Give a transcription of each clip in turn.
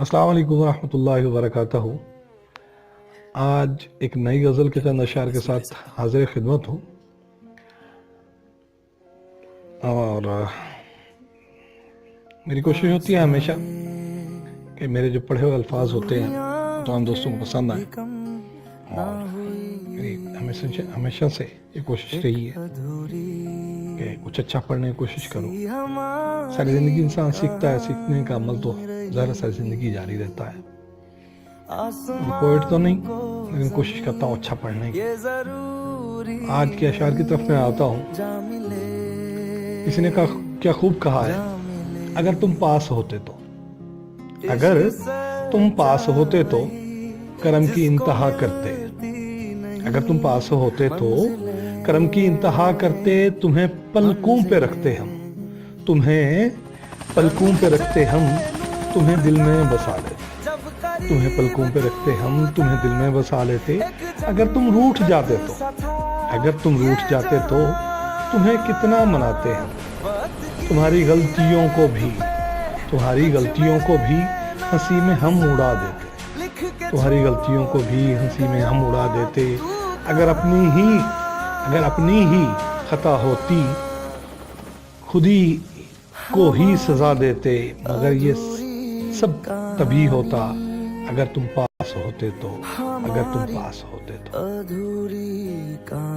अस्सलाम वालेकुम रहमतुल्लाहि व बरकातहू। आज एक नई गज़ल के चंद अशार के साथ हाजिर खिदमत हूँ। और मेरी कोशिश होती है हमेशा कि मेरे जो पढ़े हुए अल्फाज होते हैं तो हम दोस्तों को पसंद आए। और मेरी हमेशा हमेशा से ये कोशिश रही है कि कुछ अच्छा पढ़ने की कोशिश करूँ। सारी ज़िंदगी इंसान सीखता है, सीखने का अमल तो ज़रा सारी ज़िंदगी जारी रहता है। पोइट तो नहीं, लेकिन कोशिश करता हूँ अच्छा पढ़ने की। आज के अशार की तरफ मैं आता हूँ। किसी ने क्या खूब कहा है, अगर तुम पास होते तो, अगर तुम पास होते तो करम की इंतहा करते, अगर तुम पास होते तो करम की इंतहा करते, तुम्हें पलकों पे रखते हम, तुम्हें पलकों पे रखते हम, तुम्हें दिल में बसा लेते, तुम्हें पलकों पे रखते हम, तुम्हें दिल में बसा लेते। अगर तुम रूठ जाते तो, अगर तुम रूठ जाते तो तुम्हें कितना मनाते हम, तुम्हारी गलतियों को भी, तुम्हारी गलतियों को भी हंसी में हम उड़ा देते, तुम्हारी गलतियों को भी हंसी में हम उड़ा देते। अगर अपनी ही खता होती खुद ही को ही सजा देते, मगर ये सब तभी होता अगर तुम पास होते तो, अगर तुम पास होते तो।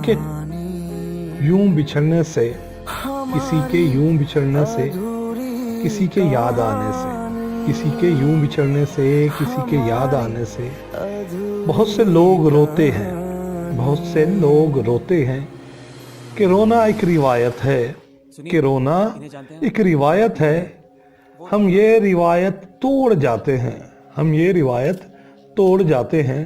कि यूं बिछड़ने से, किसी के यूं बिछड़ने से, किसी के याद आने से, किसी के यूं बिछड़ने से, किसी के याद आने से बहुत से लोग रोते हैं, बहुत से लोग रोते हैं। कि रोना एक रिवायत है, कि रोना एक रिवायत है, हम ये रिवायत तोड़ जाते हैं, हम ये रिवायत तोड़ जाते हैं।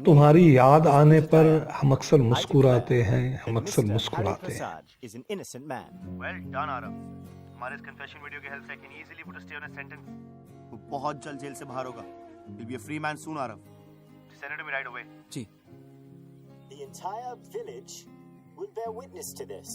तुम्हारी याद आने पर हम अक्सर मुस्कुराते हैं, हम अक्सर मुस्कुराते हैं। Well done, Aarav. हमारे इस कन्फेशन वीडियो की हेल्प से can easily put a stay on a sentence। वो बहुत जल्द जेल से बाहर होगा। He'll be a free man soon, Aarav. Send it to me right away। Ji. The entire village will bear witness to this.